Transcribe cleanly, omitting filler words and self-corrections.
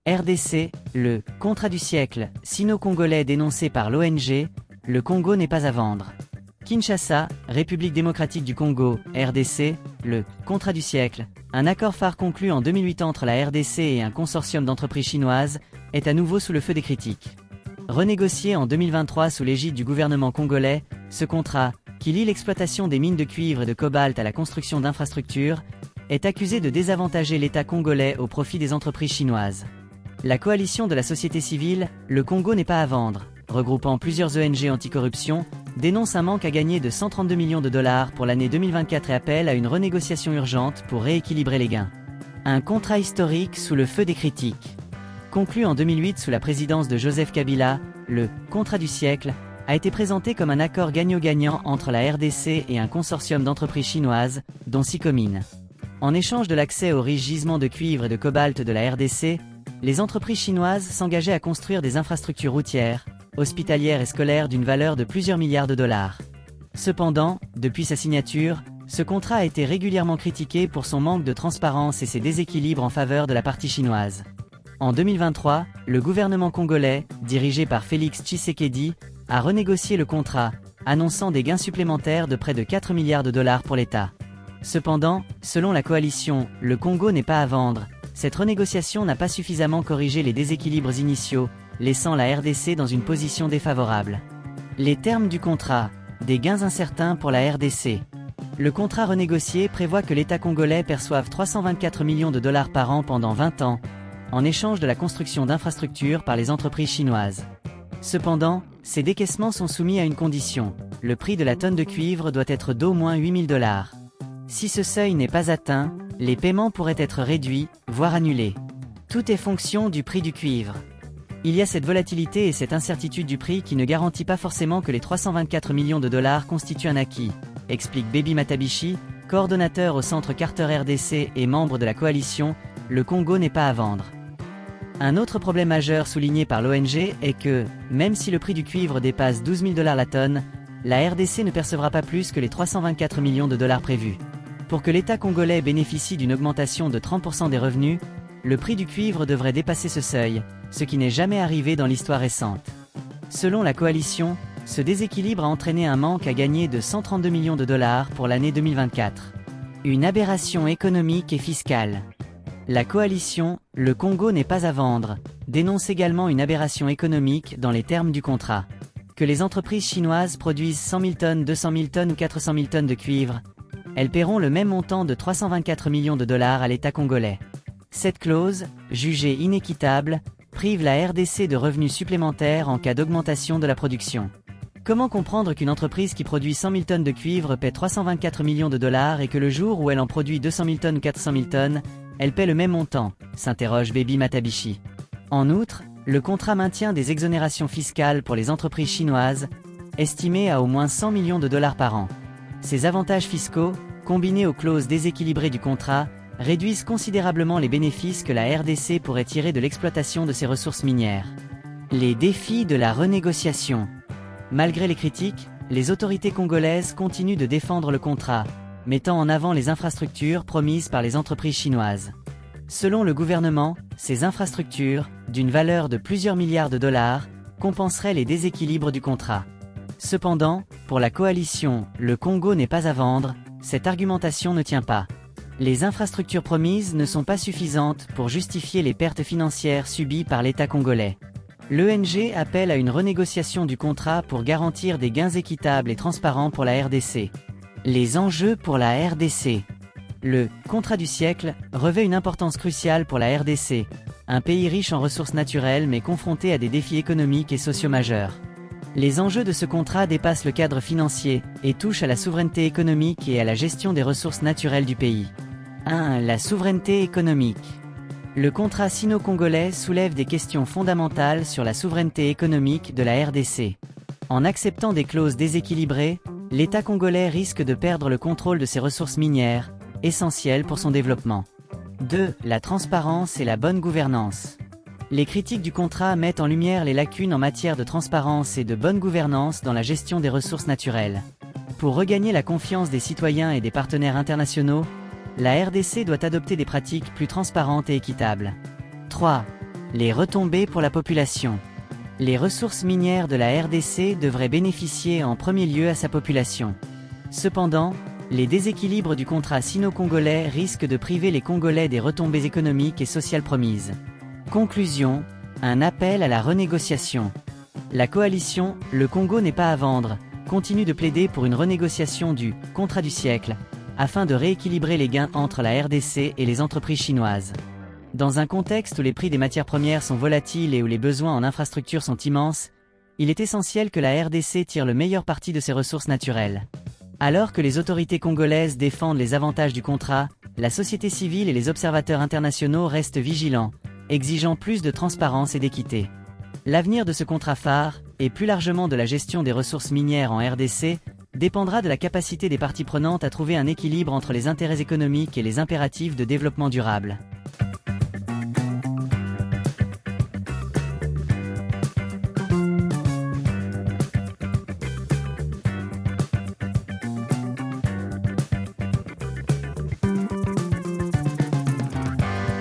RDC, le « contrat du siècle » sino-congolais dénoncé par l'ONG, le Congo n'est pas à vendre. Kinshasa, République démocratique du Congo, RDC, le « contrat du siècle », un accord phare conclu en 2008 entre la RDC et un consortium d'entreprises chinoises, est à nouveau sous le feu des critiques. Renégocié en 2023 sous l'égide du gouvernement congolais, ce contrat, qui lie l'exploitation des mines de cuivre et de cobalt à la construction d'infrastructures, est accusé de désavantager l'État congolais au profit des entreprises chinoises. La coalition de la société civile, le Congo n'est pas à vendre, regroupant plusieurs ONG anticorruption, dénonce un manque à gagner de 132 millions de dollars pour l'année 2024 et appelle à une renégociation urgente pour rééquilibrer les gains. Un contrat historique sous le feu des critiques. Conclu en 2008 sous la présidence de Joseph Kabila, le « contrat du siècle » a été présenté comme un accord gagnant-gagnant entre la RDC et un consortium d'entreprises chinoises, dont Sicomine. En échange de l'accès aux riches gisements de cuivre et de cobalt de la RDC, les entreprises chinoises s'engageaient à construire des infrastructures routières, hospitalières et scolaires d'une valeur de plusieurs milliards de dollars. Cependant, depuis sa signature, ce contrat a été régulièrement critiqué pour son manque de transparence et ses déséquilibres en faveur de la partie chinoise. En 2023, le gouvernement congolais, dirigé par Félix Tshisekedi, a renégocié le contrat, annonçant des gains supplémentaires de près de 4 milliards de dollars pour l'État. Cependant, selon la coalition, le Congo n'est pas à vendre. Cette renégociation n'a pas suffisamment corrigé les déséquilibres initiaux, laissant la RDC dans une position défavorable. Les termes du contrat, des gains incertains pour la RDC. Le contrat renégocié prévoit que l'État congolais perçoive 324 millions de dollars par an pendant 20 ans, en échange de la construction d'infrastructures par les entreprises chinoises. Cependant, ces décaissements sont soumis à une condition, le prix de la tonne de cuivre doit être d'au moins 8 000 dollars. Si ce seuil n'est pas atteint, les paiements pourraient être réduits, voire annulés. Tout est fonction du prix du cuivre. Il y a cette volatilité et cette incertitude du prix qui ne garantit pas forcément que les 324 millions de dollars constituent un acquis, explique Baby Matabishi, coordonnateur au centre Carter RDC et membre de la coalition, le Congo n'est pas à vendre. Un autre problème majeur souligné par l'ONG est que, même si le prix du cuivre dépasse 12 000 dollars la tonne, la RDC ne percevra pas plus que les 324 millions de dollars prévus. Pour que l'État congolais bénéficie d'une augmentation de 30% des revenus, le prix du cuivre devrait dépasser ce seuil, ce qui n'est jamais arrivé dans l'histoire récente. Selon la coalition, ce déséquilibre a entraîné un manque à gagner de 132 millions de dollars pour l'année 2024. Une aberration économique et fiscale. La coalition, le Congo n'est pas à vendre, dénonce également une aberration économique dans les termes du contrat. Que les entreprises chinoises produisent 100 000 tonnes, 200 000 tonnes ou 400 000 tonnes de cuivre, elles paieront le même montant de 324 millions de dollars à l'État congolais. Cette clause, jugée inéquitable, prive la RDC de revenus supplémentaires en cas d'augmentation de la production. Comment comprendre qu'une entreprise qui produit 100 000 tonnes de cuivre paie 324 millions de dollars et que le jour où elle en produit 200 000 tonnes ou 400 000 tonnes, elle paie le même montant, s'interroge Baby Matabishi. En outre, le contrat maintient des exonérations fiscales pour les entreprises chinoises, estimées à au moins 100 millions de dollars par an. Ces avantages fiscaux, combinés aux clauses déséquilibrées du contrat, réduisent considérablement les bénéfices que la RDC pourrait tirer de l'exploitation de ses ressources minières. Les défis de la renégociation. Malgré les critiques, les autorités congolaises continuent de défendre le contrat, mettant en avant les infrastructures promises par les entreprises chinoises. Selon le gouvernement, ces infrastructures, d'une valeur de plusieurs milliards de dollars, compenseraient les déséquilibres du contrat. Cependant, pour la coalition, le Congo n'est pas à vendre, cette argumentation ne tient pas. Les infrastructures promises ne sont pas suffisantes pour justifier les pertes financières subies par l'État congolais. L'ONG appelle à une renégociation du contrat pour garantir des gains équitables et transparents pour la RDC. Les enjeux pour la RDC. Le « contrat du siècle » revêt une importance cruciale pour la RDC, un pays riche en ressources naturelles mais confronté à des défis économiques et sociaux majeurs. Les enjeux de ce contrat dépassent le cadre financier et touchent à la souveraineté économique et à la gestion des ressources naturelles du pays. 1. La souveraineté économique. Le contrat sino-congolais soulève des questions fondamentales sur la souveraineté économique de la RDC. En acceptant des clauses déséquilibrées, l'État congolais risque de perdre le contrôle de ses ressources minières, essentielles pour son développement. 2. La transparence et la bonne gouvernance. Les critiques du contrat mettent en lumière les lacunes en matière de transparence et de bonne gouvernance dans la gestion des ressources naturelles. Pour regagner la confiance des citoyens et des partenaires internationaux, La RDC doit adopter des pratiques plus transparentes et équitables. 3. Les retombées pour la population. Les ressources minières de la RDC devraient bénéficier en premier lieu à sa population. Cependant, les déséquilibres du contrat sino-congolais risquent de priver les Congolais des retombées économiques et sociales promises. Conclusion, un appel à la renégociation. La coalition « Le Congo n'est pas à vendre » continue de plaider pour une renégociation du « contrat du siècle » afin de rééquilibrer les gains entre la RDC et les entreprises chinoises. Dans un contexte où les prix des matières premières sont volatiles et où les besoins en infrastructures sont immenses, il est essentiel que la RDC tire le meilleur parti de ses ressources naturelles. Alors que les autorités congolaises défendent les avantages du contrat, la société civile et les observateurs internationaux restent vigilants, exigeant plus de transparence et d'équité. L'avenir de ce contrat phare, et plus largement de la gestion des ressources minières en RDC, dépendra de la capacité des parties prenantes à trouver un équilibre entre les intérêts économiques et les impératifs de développement durable.